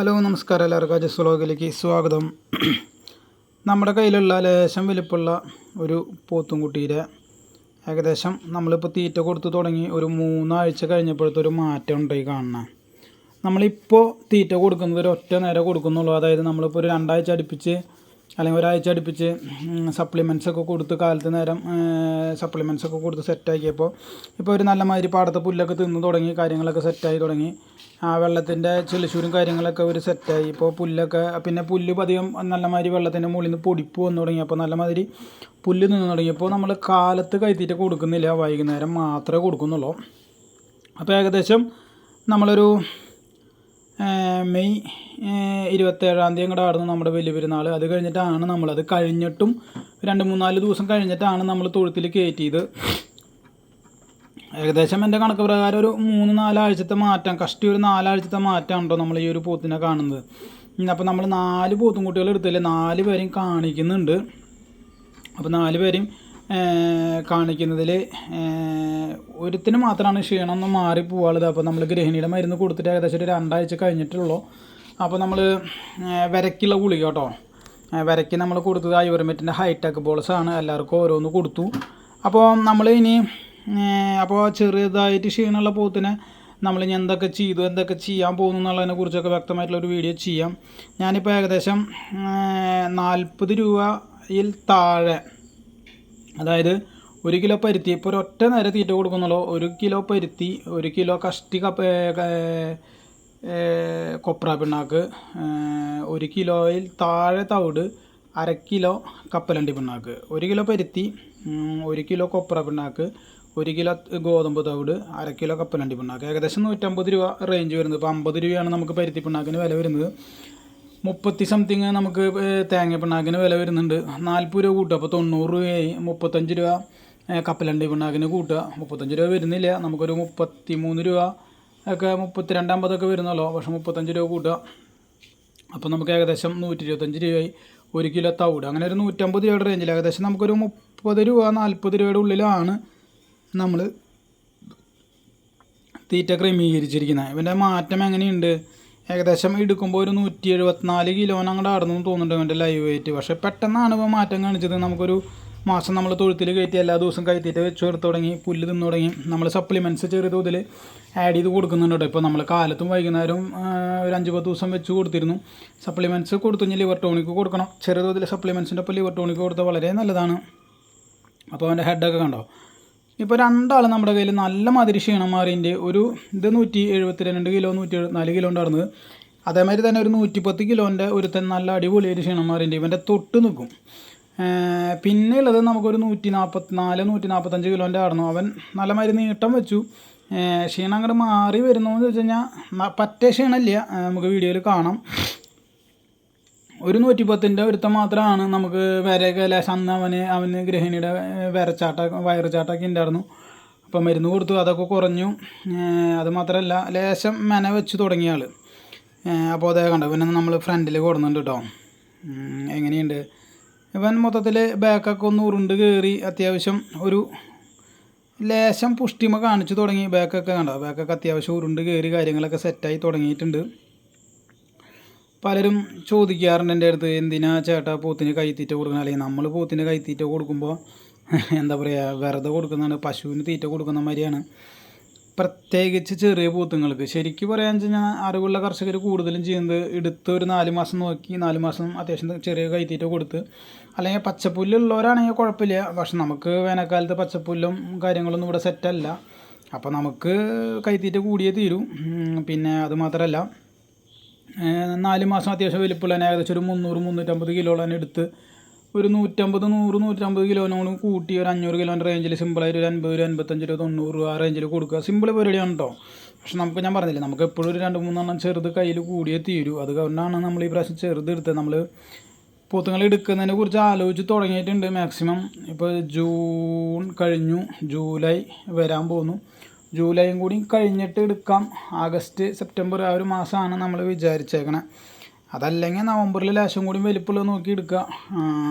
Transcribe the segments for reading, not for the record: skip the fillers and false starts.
Hello നമസ്കാരം, എല്ലാവർക്കും അജസ് വ്ളോഗിലേക്ക് സ്വാഗതം. നമ്മുടെ കയ്യിലുള്ള ലേശം വലിപ്പമുള്ള ഒരു പോത്തുംകുട്ടിയുടെ ഏകദേശം നമ്മളിപ്പോൾ തീറ്റ കൊടുത്തു തുടങ്ങി ഒരു 3 ആഴ്ച കഴിഞ്ഞപ്പോഴത്തെ ഒരു മാറ്റം ഉണ്ടായി കാണണം. നമ്മളിപ്പോൾ തീറ്റ കൊടുക്കുന്നത് ഒരു ഒറ്റ നേരം കൊടുക്കുന്നുള്ളൂ. അതായത് നമ്മളിപ്പോൾ ഒരു 2 ആഴ്ച അടുപ്പിച്ച് അല്ലെങ്കിൽ ഒരാഴ്ച അടുപ്പിച്ച് സപ്ലിമെൻറ്റ്സൊക്കെ കൊടുത്ത് കാലത്ത് നേരം സപ്ലിമെൻറ്റ്സൊക്കെ കൊടുത്ത് സെറ്റാക്കിയപ്പോൾ ഇപ്പോൾ ഒരു നല്ല മാതിരി പാടത്തെ പുല്ലൊക്കെ തിന്ന് തുടങ്ങി, കാര്യങ്ങളൊക്കെ സെറ്റായി തുടങ്ങി. വെള്ളത്തിൻ്റെ ചെളിച്ചൂരും കാര്യങ്ങളൊക്കെ ഒരു സെറ്റായി. ഇപ്പോൾ പുല്ലൊക്കെ പിന്നെ പുല്ല് പതിയും നല്ല മാതിരി വെള്ളത്തിൻ്റെ മുകളിൽ നിന്ന് പൊടിപ്പ് വന്നു തുടങ്ങി. അപ്പോൾ നല്ല മാതിരി പുല്ല് നിന്ന് തുടങ്ങിയപ്പോൾ നമ്മൾ കാലത്ത് കൈത്തീറ്റ കൊടുക്കുന്നില്ല, വൈകുന്നേരം മാത്രമേ കൊടുക്കുന്നുള്ളൂ. അപ്പോൾ ഏകദേശം നമ്മളൊരു മെയ് 27-ാം തീയതി കൂടെ ആയിരുന്നു നമ്മുടെ വലിയ പെരുന്നാൾ. അത് കഴിഞ്ഞിട്ടാണ് നമ്മളത് കഴിഞ്ഞിട്ടും 2-3-4 ദിവസം കഴിഞ്ഞിട്ടാണ് നമ്മൾ തൊഴുത്തിൽ കയറ്റിയത്. ഏകദേശം എൻ്റെ കണക്ക് പ്രകാരം ഒരു 3-4 ആഴ്ചത്തെ മാറ്റം, കഷ്ടി ഒരു 4 ആഴ്ചത്തെ മാറ്റമാണല്ലോ നമ്മൾ ഈ ഒരു പോത്തിനെ കാണുന്നത്. അപ്പോൾ നമ്മൾ 4 പോത്തും കുട്ടികൾ എടുത്തില്ലേ, 4 പേരെയും കാണിക്കുന്നുണ്ട്. അപ്പോൾ 4 പേരെയും കാണിക്കുന്നതിൽ ഒരുത്തിന് മാത്രമാണ് ക്ഷീണം ഒന്ന് മാറി പോകാനുള്ളത്. അപ്പോൾ നമ്മൾ ഗൃഹിണിയുടെ മരുന്ന് കൊടുത്തിട്ട് ഏകദേശം ഒരു 2 ആഴ്ച കഴിഞ്ഞിട്ടുള്ളൂ. അപ്പോൾ നമ്മൾ വിരക്കുള്ള ഗുളിക കേട്ടോ, വിരക്ക് നമ്മൾ കൊടുത്തത് ഐവർമെറ്റിൻ്റെ ഹൈടെക് ബോൾസാണ്. എല്ലാവർക്കും ഓരോന്ന് കൊടുത്തു. അപ്പോൾ നമ്മൾ ഇനി അപ്പോൾ ചെറുതായിട്ട് ക്ഷീണമുള്ള പോത്തിനെ നമ്മൾ ഇനി എന്തൊക്കെ ചെയ്തു, എന്തൊക്കെ ചെയ്യാൻ പോകുന്നു എന്നുള്ളതിനെ കുറിച്ചൊക്കെ വ്യക്തമായിട്ടുള്ളൊരു വീഡിയോ ചെയ്യാം. ഞാനിപ്പോൾ ഏകദേശം 40 രൂപയിൽ താഴെ, അതായത് 1 കിലോ പരുത്തി, ഇപ്പോൾ ഒരൊറ്റ നേരം തീറ്റ കൊടുക്കുന്നുള്ളൂ. 1 കിലോ പരുത്തി, 1 കിലോ കഷ്ടി കൊപ്ര പിണ്ണാക്ക്, 1 കിലോയിൽ താഴെ തവിട്, 1/2 കിലോ കപ്പലണ്ടി പിണ്ണാക്ക്, 1 കിലോ പരുത്തി, 1 കിലോ കൊപ്ര പിണ്ണാക്ക്, 1 കിലോ ഗോതമ്പ് തവിട്, 1/2 കിലോ കപ്പലണ്ടി പിണ്ണാക്ക്, ഏകദേശം 150 രൂപ റേഞ്ച് വരുന്നത്. ഇപ്പോൾ 50 രൂപയാണ് നമുക്ക് പരുത്തി പിണ്ണാക്കിന് വില വരുന്നത്. 30 സംതിങ് നമുക്ക് തേങ്ങ പിണ്ണാക്കിന് വില വരുന്നുണ്ട്. 40 രൂപ കൂട്ടുക, അപ്പോൾ 90 രൂപയായി. 35 രൂപ കപ്പലണ്ടി പിണ്ണാക്കിന് കൂട്ടുക. 35 രൂപ വരുന്നില്ല, നമുക്കൊരു 33 രൂപ ഒക്കെ 32-50 വരുന്നുള്ളൂ. പക്ഷേ 35 രൂപ കൂട്ടുക, അപ്പോൾ നമുക്ക് ഏകദേശം 125 രൂപയായി. 1 കിലോ തവിട്, അങ്ങനെ ഒരു 150 രൂപയുടെ റേഞ്ചിൽ ഏകദേശം നമുക്കൊരു 30 രൂപ 40 രൂപയുടെ ഉള്ളിലാണ് നമ്മൾ തീറ്റ ക്രമീകരിച്ചിരിക്കുന്നത്. ഇവൻ്റെ മാറ്റം എങ്ങനെയുണ്ട്? ഏകദേശം എടുക്കുമ്പോൾ ഒരു 174 കിലോന് അങ്ങോട്ട് ആടുന്നു തോന്നുന്നുണ്ട് ഇവൻ്റെ ലൈവ് വെയിറ്റ്. പക്ഷേ പെട്ടെന്നാണ് ഇപ്പോൾ മാറ്റം കാണിച്ചത്. നമുക്കൊരു മാസം നമ്മൾ തൊഴുത്തിൽ കയറ്റി എല്ലാ ദിവസവും കൈത്തീറ്റ വെച്ച് കൊടുത്ത് തുടങ്ങി, പുല്ല് തിന്നു തുടങ്ങി. നമ്മൾ സപ്ലിമെൻറ്റ്സ് ചെറിയ തോതിൽ ആഡ് ചെയ്ത് കൊടുക്കുന്നുണ്ട്. ഇപ്പോൾ നമ്മൾ കാലത്തും വൈകുന്നേരവും ഒരു 5-10 ദിവസം വെച്ച് കൊടുത്തിരുന്നു. സപ്ലിമെൻറ്റ്സ് കൊടുത്തു കഴിഞ്ഞാൽ ലിവർ ടോണിക്ക് കൊടുക്കണം. ചെറിയ തോതിൽ സപ്ലിമെൻറ്റ്സിൻ്റെ ഒപ്പം ലിവർ ടോണിക്ക് കൊടുത്താൽ വളരെ നല്ലതാണ്. അപ്പോൾ അവൻ്റെ ഹെഡൊക്കെ കണ്ടോ. ഇപ്പോൾ 2 ആൾ നമ്മുടെ കയ്യിൽ നല്ല മാതിരി ക്ഷീണം മാറിൻ്റെ ഒരു ഇത് 172 കിലോ 174 കിലോ ഉണ്ടായിരുന്നത്. അതേമാതിരി തന്നെ ഒരു 110 കിലോൻ്റെ ഒരുത്തൻ നല്ല അടിപൊളിയായിട്ട് ക്ഷീണം മാറിൻ്റെ ഇവൻ്റെ തൊട്ട് നിൽക്കും. പിന്നെ ഉള്ളത് നമുക്കൊരു 144-145 കിലോൻ്റെ ആയിരുന്നു. അവൻ നല്ല മാതിരി നീട്ടം വെച്ചു. ക്ഷീണം അങ്ങോട്ട് മാറി വരുന്നതെന്ന് വെച്ച് കഴിഞ്ഞാൽ പറ്റേ ക്ഷീണമില്ല, നമുക്ക് വീഡിയോയിൽ കാണാം. ഒരു 110ൻ്റെ ഒരുത്തം മാത്രമാണ് നമുക്ക് വരയൊക്കെ ലേശം അന്ന് അവന് ഗൃഹിണിയുടെ വയറുചാട്ടമൊക്കെ ഉണ്ടായിരുന്നു. അപ്പോൾ മരുന്ന് കൊടുത്തു, അതൊക്കെ കുറഞ്ഞു. അത് മാത്രമല്ല ലേശം മെന വെച്ച് തുടങ്ങിയ ആൾ. അപ്പോൾ അതേ കണ്ടോ, പിന്നെ നമ്മൾ ഫ്രണ്ടിൽ കൊടുക്കുന്നുണ്ട് കേട്ടോ. എങ്ങനെയുണ്ട് ഇവൻ? മൊത്തത്തിൽ ബാക്കൊക്കെ ഒന്ന് ഉരുണ്ട് കയറി അത്യാവശ്യം ഒരു ലേശം പുഷ്ടിമ കാണിച്ചു തുടങ്ങി. ബാക്കൊക്കെ കണ്ടോ, ബാക്കൊക്കെ അത്യാവശ്യം ഉരുണ്ട് കയറി കാര്യങ്ങളൊക്കെ സെറ്റായി തുടങ്ങിയിട്ടുണ്ട്. പലരും ചോദിക്കാറുണ്ട് എൻ്റെ അടുത്ത്, എന്തിനാ ചേട്ടാ പോത്തിന് കൈത്തീറ്റ കൊടുക്കണം? അല്ലെങ്കിൽ നമ്മൾ പോത്തിന് കൈത്തീറ്റ കൊടുക്കുമ്പോൾ എന്താ പറയുക, വെറുതെ കൊടുക്കുന്നതാണ്, പശുവിന് തീറ്റ കൊടുക്കുന്ന മാതിരിയാണ്. പ്രത്യേകിച്ച് ചെറിയ പോത്തുങ്ങൾക്ക് ശരിക്കും പറയാന്ന് വെച്ച് കഴിഞ്ഞാൽ അറിവുള്ള കർഷകർ കൂടുതലും ചെയ്യുന്നത് എടുത്ത് ഒരു 4 മാസം നോക്കി 4 മാസം അത്യാവശ്യം ചെറിയ കൈത്തീറ്റ കൊടുത്ത്, അല്ലെങ്കിൽ പച്ചപ്പുല്ലുള്ളവരാണെങ്കിൽ കുഴപ്പമില്ല. പക്ഷെ നമുക്ക് വേനൽക്കാലത്ത് പച്ചപ്പുല്ലും കാര്യങ്ങളൊന്നും ഇവിടെ സെറ്റല്ല. അപ്പോൾ നമുക്ക് കൈത്തീറ്റ കൂടിയേ തീരും. പിന്നെ അത് മാത്രമല്ല 4 മാസം അത്യാവശ്യം വലിപ്പമുള്ള ഏകദേശം ഒരു 300-350 കിലോളാണ് എടുത്ത് ഒരു 150 കിലോനോട് കൂട്ടി ഒരു 500 കിലോൻ്റെ റേഞ്ചിൽ സിമ്പിളായിട്ട് ഒരു 50, 55, 90 ആ റേഞ്ചിൽ കൊടുക്കുക. സിമ്പിൾ പരിപാടിയാണ് കേട്ടോ. പക്ഷെ നമുക്ക്, ഞാൻ പറഞ്ഞില്ലേ, നമുക്ക് എപ്പോഴും ഒരു 2-3 എണ്ണം ചെറുത് കയ്യിൽ കൂടിയേ തീരൂ. അതുകൊണ്ടാണ് നമ്മൾ ഈ പ്രാവശ്യം ചെറുത് എടുത്തത്. നമ്മൾ പോത്തുങ്ങൾ എടുക്കുന്നതിനെ കുറിച്ച് ആലോചിച്ച് തുടങ്ങിയിട്ടുണ്ട് മാക്സിമം. ഇപ്പോൾ ജൂൺ കഴിഞ്ഞു, ജൂലൈ വരാൻ പോകുന്നു. ജൂലൈയും കൂടി കഴിഞ്ഞിട്ട് എടുക്കാം. ആഗസ്റ്റ്, സെപ്റ്റംബർ ആ ഒരു മാസമാണ് നമ്മൾ വിചാരിച്ചേക്കണേ. അതല്ലെങ്കിൽ നവംബറിൽ ലേശം കൂടി വലിപ്പമുള്ളത് നോക്കി എടുക്കുക.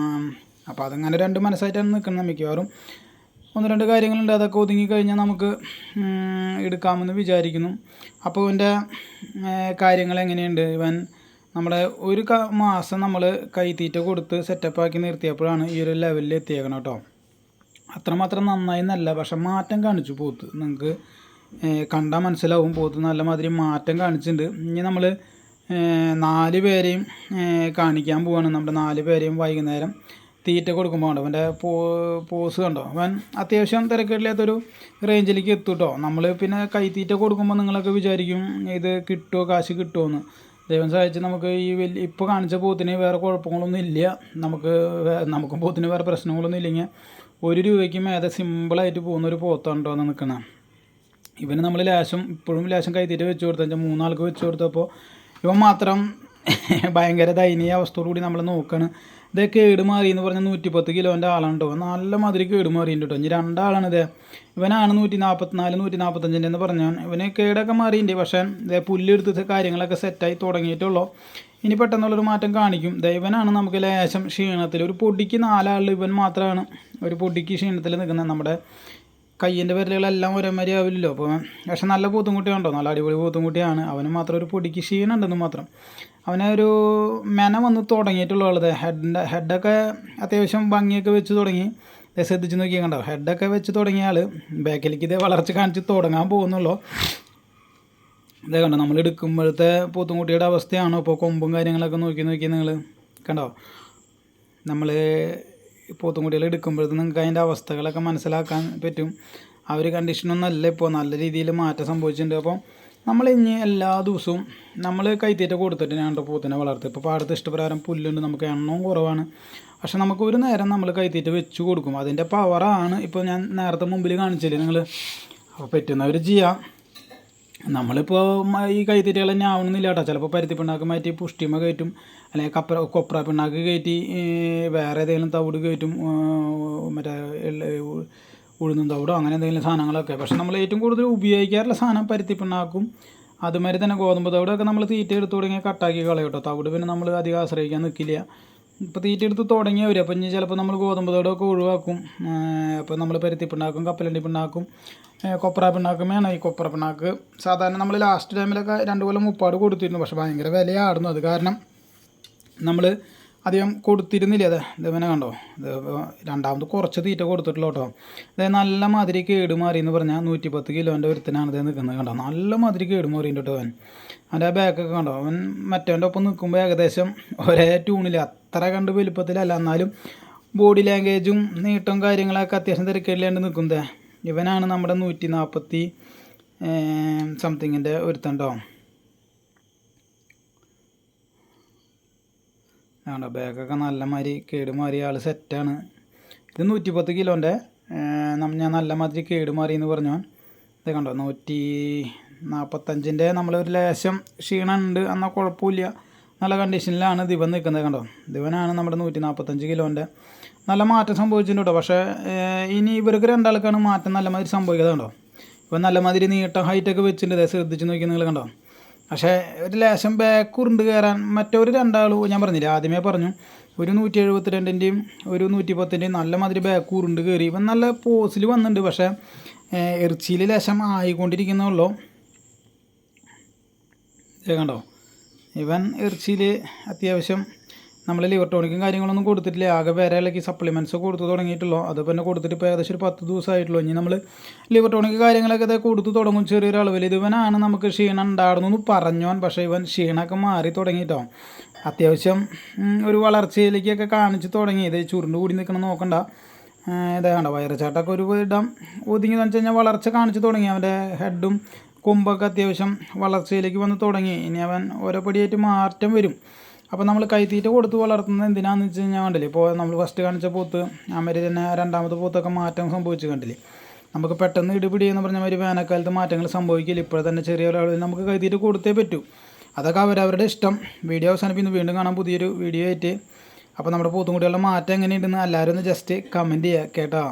അപ്പോൾ അതങ്ങനെ 2 മനസ്സായിട്ടാണ് നിൽക്കുന്നത്. മിക്കവാറും ഒന്ന് രണ്ട് കാര്യങ്ങളുണ്ട്, അതൊക്കെ ഒതുങ്ങി കഴിഞ്ഞാൽ നമുക്ക് എടുക്കാമെന്ന് വിചാരിക്കുന്നു. അപ്പോൾ ഇവൻ്റെ കാര്യങ്ങൾ എങ്ങനെയുണ്ട്? ഇവൻ നമ്മുടെ ഒരു മാസം നമ്മൾ കൈത്തീറ്റ കൊടുത്ത് സെറ്റപ്പാക്കി നിർത്തിയപ്പോഴാണ് ഈ ഒരു ലെവലിൽ എത്തിയേക്കണം കേട്ടോ. അത്രമാത്രം നന്നായി എന്നല്ല, പക്ഷെ മാറ്റം കാണിച്ചു പോത്ത്. നിങ്ങൾക്ക് കണ്ടാൽ മനസ്സിലാവും, പോത്ത് നല്ല മാതിരി മാറ്റം കാണിച്ചിട്ടുണ്ട്. ഇനി നമ്മൾ 4 പേരെയും കാണിക്കാൻ പോവാണ്. നമ്മുടെ 4 പേരെയും വൈകുന്നേരം തീറ്റ കൊടുക്കുമ്പോൾ കണ്ടോ അവൻ്റെ പോസ് കണ്ടോ, അവൻ അത്യാവശ്യം തിരക്കില്ലാത്തൊരു റേഞ്ചിലേക്ക് എത്തും കേട്ടോ. നമ്മൾ പിന്നെ കൈത്തീറ്റ കൊടുക്കുമ്പോൾ നിങ്ങളൊക്കെ വിചാരിക്കും ഇത് കിട്ടുമോ, കാശ് കിട്ടുമോ എന്ന്. ദൈവം സഹായിച്ച് നമുക്ക് ഈ ഇപ്പോൾ കാണിച്ച പോത്തിന് വേറെ കുഴപ്പങ്ങളൊന്നും ഇല്ല. നമുക്കും പോത്തിന് വേറെ പ്രശ്നങ്ങളൊന്നും ഇല്ലെങ്കിൽ 1 രൂപയ്ക്ക് മേലെ സിമ്പിളായിട്ട് പോകുന്നൊരു പോത്താണ് കേട്ടോ എന്ന് നിൽക്കണം. ഇവന് നമ്മൾ ഇപ്പോഴും ലേശം കൈത്തീറ്റ വെച്ച് കൊടുത്താൽ 3 ആൾക്ക് വെച്ച് കൊടുത്തപ്പോൾ ഇവൻ മാത്രം ഭയങ്കര ദയനീയ അവസ്ഥയോടുകൂടി നമ്മൾ നോക്കുകയാണ്. ഇതേ കേട് മാറി എന്ന് പറഞ്ഞാൽ 110 കിലോൻ്റെ ആളാണ് കേട്ടോ. നല്ല മാതിരി കേട് മാറിയിട്ടുണ്ട് കേട്ടോ. ഇനി 2 ആളാണ് ഇത്. ഇവനാണ് 144 145 എന്ന് പറഞ്ഞാൽ ഇവന് കേടൊക്കെ മാറിയിട്ടുണ്ട്. പക്ഷേ ഇതേ പുല്ലെടുത്ത് കാര്യങ്ങളൊക്കെ സെറ്റായി തുടങ്ങിയിട്ടുള്ളൂ. ഇനി പെട്ടെന്നുള്ളൊരു മാറ്റം കാണിക്കും. ഇവനാണ് നമുക്ക് ലേശം ക്ഷീണത്തിൽ, ഒരു പൊടിക്ക് 4 ആൾ ഇവൻ മാത്രമാണ് ഒരു പൊടിക്ക് ക്ഷീണത്തിൽ നിൽക്കുന്നത്. നമ്മുടെ കയ്യിൻ്റെ വിരലുകളെല്ലാം ഒരേമാതിരി ആവില്ലല്ലോ. അപ്പോൾ പക്ഷെ നല്ല പോത്തുംകുട്ടിയാണോ, നല്ല അടിപൊളി പോത്തുംകുട്ടിയാണ്. അവന് മാത്രം ഒരു പൊടിക്ക് ക്ഷീണം ഉണ്ടെന്ന് മാത്രം. അവനെ ഒരു മെന വന്ന് തുടങ്ങിയിട്ടുള്ള ആളത്. ഹെഡൊക്കെ അത്യാവശ്യം ഭംഗിയൊക്കെ വെച്ച് തുടങ്ങി. ശ്രദ്ധിച്ച് നോക്കിയാൽ കണ്ടോ, ഹെഡൊക്കെ വെച്ച് തുടങ്ങിയ ആൾ ബാക്കിലേക്ക് ഇതേ വളർച്ച കാണിച്ച് തുടങ്ങാൻ പോകുന്നുള്ളൂ. ഇതേ കണ്ടോ, നമ്മൾ എടുക്കുമ്പോഴത്തെ പോത്തുംകുട്ടിയുടെ അവസ്ഥയാണോ ഇപ്പോൾ കൊമ്പും കാര്യങ്ങളൊക്കെ നോക്കി നിങ്ങൾ കണ്ടോ. നമ്മൾ പോത്തുംകുട്ടികൾ എടുക്കുമ്പോഴത്തെ നിങ്ങൾക്ക് അതിൻ്റെ അവസ്ഥകളൊക്കെ മനസ്സിലാക്കാൻ പറ്റും. ആ ഒരു കണ്ടീഷനൊന്നല്ല ഇപ്പോൾ, നല്ല രീതിയിൽ മാറ്റം സംഭവിച്ചിട്ടുണ്ട്. അപ്പോൾ നമ്മൾ ഇനി എല്ലാ ദിവസവും നമ്മൾ കൈത്തീറ്റ കൊടുത്തിട്ട് ഞാൻ പോത്തിനെ വളർത്തും. ഇപ്പോൾ പാടത്ത് ഇഷ്ടപ്രകാരം പുല്ലുണ്ട്, നമുക്ക് എണ്ണവും കുറവാണ്. പക്ഷെ നമുക്ക് ഒരു നേരം നമ്മൾ കൈത്തീറ്റ വെച്ച് കൊടുക്കും. അതിൻ്റെ പവറാണ് ഇപ്പോൾ ഞാൻ നേരത്തെ മുമ്പിൽ കാണിച്ചില്ലേ നിങ്ങൾ. അപ്പോൾ പറ്റുന്നവർ ചെയ്യാം. നമ്മളിപ്പോൾ ഈ കൈത്തീറ്റകൾ തന്നെ ആവണമെന്നില്ല കേട്ടോ. ചിലപ്പോൾ പരുത്തി പിണ്ണാക്ക് മാറ്റി പുഷ്ടിമ കയറ്റും, അല്ലെങ്കിൽ കൊപ്ര പിണ്ണാക്ക് കയറ്റി വേറെ ഏതെങ്കിലും തവിട് കയറ്റും, മറ്റേ ഉഴുന്നും തവിടോ അങ്ങനെ എന്തെങ്കിലും സാധനങ്ങളൊക്കെ. പക്ഷെ നമ്മൾ ഏറ്റവും കൂടുതൽ ഉപയോഗിക്കാറുള്ള സാധനം പരുത്തി പിണ്ണാക്കും. അതുമാതിരി തന്നെ ഗോതമ്പ് തവിടൊക്കെ നമ്മൾ തീറ്റ എടുത്ത് തുടങ്ങിയാൽ കട്ടാക്കി കളയും കേട്ടോ. തവിട് പിന്നെ നമ്മൾ അധികം ആശ്രയിക്കാൻ നിൽക്കില്ല. ഇപ്പോൾ തീറ്റ എടുത്ത് തുടങ്ങിയവർ അപ്പോൾ ഇനി ചിലപ്പോൾ നമ്മൾ ഗോതമ്പ് തവിടൊക്കെ ഒഴിവാക്കും. അപ്പോൾ നമ്മൾ പരുത്തി പിണ്ണാക്കും, കപ്പലണ്ടി പിണ്ണാക്കും, കൊപ്ര പിണ്ണാക്കും വേണം. ഈ കൊപ്ര പിണ്ണാക്ക് സാധാരണ നമ്മൾ ലാസ്റ്റ് ടൈമിലൊക്കെ 2 കൊല്ലം മുപ്പാട് കൊടുത്തിരുന്നു. പക്ഷെ ഭയങ്കര വിലയായിരുന്നു. അത് കാരണം നമ്മൾ അധികം കൊടുത്തിരുന്നില്ല. ഇതേപോലെ കണ്ടോ, രണ്ടാമത് കുറച്ച് തീറ്റ കൊടുത്തിട്ടുള്ളൂ കേട്ടോ. അതായത് നല്ല മാതിരി കേട് മാറി എന്ന് പറഞ്ഞാൽ 110 കിലോൻ്റെ ഒരുത്തനാണ് ഇത് നിൽക്കുന്നത് കണ്ടോ. നല്ല മാതിരി കേട് മാറിയിട്ടുണ്ട് കേട്ടോ. അവൻ്റെ ആ ബാക്കൊക്കെ കണ്ടോ, അവൻ മറ്റവൻ്റെ ഒപ്പം നിൽക്കുമ്പോൾ ഏകദേശം ഒരേ ട്യൂണിൽ, അത്ര കണ്ട് വലുപ്പത്തിലല്ല, എന്നാലും ബോഡി ലാംഗ്വേജും നീട്ടവും കാര്യങ്ങളൊക്കെ അത്യാവശ്യം തിരക്കേടില്ലാണ്ട് നിൽക്കുന്നത്. ഇവനാണ് നമ്മുടെ 140 സംതിങ്ങിൻ്റെ ഒരുത്തണ്ടോ. ആണോ, ബാഗൊക്കെ നല്ല മാതിരി കേടുമാറിയ ആൾ സെറ്റാണ്. ഇത് 110 കിലോൻ്റെ ഞാൻ നല്ല മാതിരി കേടുമാറി എന്ന് പറഞ്ഞു. ഇത് കണ്ടോ 145-ൻ്റെ നമ്മളൊരു ലേശം ക്ഷീണമുണ്ട്, എന്നാൽ കുഴപ്പമില്ല, നല്ല കണ്ടീഷനിലാണ് ദിവൻ നിൽക്കുന്നത് കണ്ടോ. ദിവനാണ് നമ്മുടെ 145 കിലോൻ്റെ. നല്ല മാറ്റം സംഭവിച്ചിട്ടുണ്ട് കേട്ടോ. പക്ഷേ ഇനി ഇവർക്ക് 2 ആൾക്കാണ് മാറ്റം നല്ല മാതിരി സംഭവിക്കുന്നത് കണ്ടോ. ഇപ്പം നല്ല മാതിരി നീട്ടം ഹൈറ്റൊക്കെ വെച്ചിട്ടുണ്ട്, ശ്രദ്ധിച്ച് നോക്കി നിങ്ങൾ കണ്ടോ. പക്ഷേ ഒരു ലേശം ബാക്ക് ഉരുണ്ട് കയറാൻ മറ്റൊരു 2 ആൾ ഞാൻ പറഞ്ഞില്ല, ആദ്യമേ പറഞ്ഞു, ഒരു 172-ൻ്റെയും ഒരു 110-ൻ്റെയും നല്ല മാതിരി ബാക്ക് ഉരുണ്ട് കയറി. ഇവൻ നല്ല പോസിൽ വന്നിട്ടുണ്ട്. പക്ഷേ ഇറച്ചിയിൽ ലേശം ആയിക്കൊണ്ടിരിക്കുന്നുള്ളൂ. കണ്ടോ, ഇവൻ ഇറച്ചിയിൽ അത്യാവശ്യം നമ്മൾ ലിവർ ടോണിക്കും കാര്യങ്ങളൊന്നും കൊടുത്തിട്ടില്ല. ആകെ വേറെ ഇളക്കി സപ്ലിമെൻറ്റ്സ് കൊടുത്തു തുടങ്ങിയിട്ടുള്ളൂ. അത് പിന്നെ കൊടുത്തിട്ട് ഇപ്പോൾ ഏകദേശം ഒരു 10 ദിവസമായിട്ടുള്ളൂ. ഇനി നമ്മൾ ലിവർ ടോണിക്ക് കാര്യങ്ങളൊക്കെ അത് കൊടുത്തു തുടങ്ങും ചെറിയൊരു അളവിൽ. ഇവനാണ് നമുക്ക് ക്ഷീണം ഉണ്ടായിരുന്നു എന്ന് പറഞ്ഞോൻ. പക്ഷേ ഇവൻ ക്ഷീണമൊക്കെ മാറി തുടങ്ങിയിട്ടോ. അത്യാവശ്യം ഒരു വളർച്ചയിലേക്കൊക്കെ കാണിച്ച് തുടങ്ങി. ഇത് ചുരുണ്ട് കൂടി നിൽക്കണം നോക്കണ്ട. ഇതാണ്ട വയറുചാട്ടൊക്കെ ഒരു ഇടം ഒതുങ്ങിയെന്ന് വെച്ച് കഴിഞ്ഞാൽ വളർച്ച കാണിച്ച് തുടങ്ങി. അവൻ്റെ ഹെഡും കൊമ്പൊക്കെ അത്യാവശ്യം വളർച്ചയിലേക്ക് വന്ന് തുടങ്ങി. ഇനി അവൻ ഓരോ പടിയായിട്ട് മാറ്റം വരും. അപ്പോൾ നമ്മൾ കൈത്തീറ്റ കൊടുത്ത് വളർത്തുന്നത് എന്തിനാണെന്ന് വെച്ച് കഴിഞ്ഞാൽ കണ്ടില്ലേ, ഇപ്പോൾ നമ്മൾ ഫസ്റ്റ് കാണിച്ച പോത്ത് അമരി തന്നെ രണ്ടാമത്തെ പോത്തൊക്കെ മാറ്റം സംഭവിച്ച് കണ്ടില്ലേ. നമുക്ക് പെട്ടെന്ന് ഇടിപിടി എന്ന് പറഞ്ഞ മാതിരി വേനൽക്കാലത്ത് മാറ്റങ്ങൾ സംഭവിക്കില്ല. ഇപ്പോൾ തന്നെ ചെറിയ ഒരാളിൽ നമുക്ക് കൈത്തീറ്റ കൊടുത്തേ പറ്റൂ. അതൊക്കെ അവരവരുടെ ഇഷ്ടം. വീഡിയോ അവസാനിപ്പിക്കുന്നു. വീണ്ടും കാണാൻ പുതിയൊരു വീഡിയോ ആയിട്ട്. അപ്പോൾ നമ്മുടെ പോത്തുംകുട്ടികളുടെ മാറ്റം എങ്ങനെയുണ്ടെന്ന് എല്ലാവരും ഒന്ന് ജസ്റ്റ് കമൻറ്റ് ചെയ്യുക കേട്ടോ.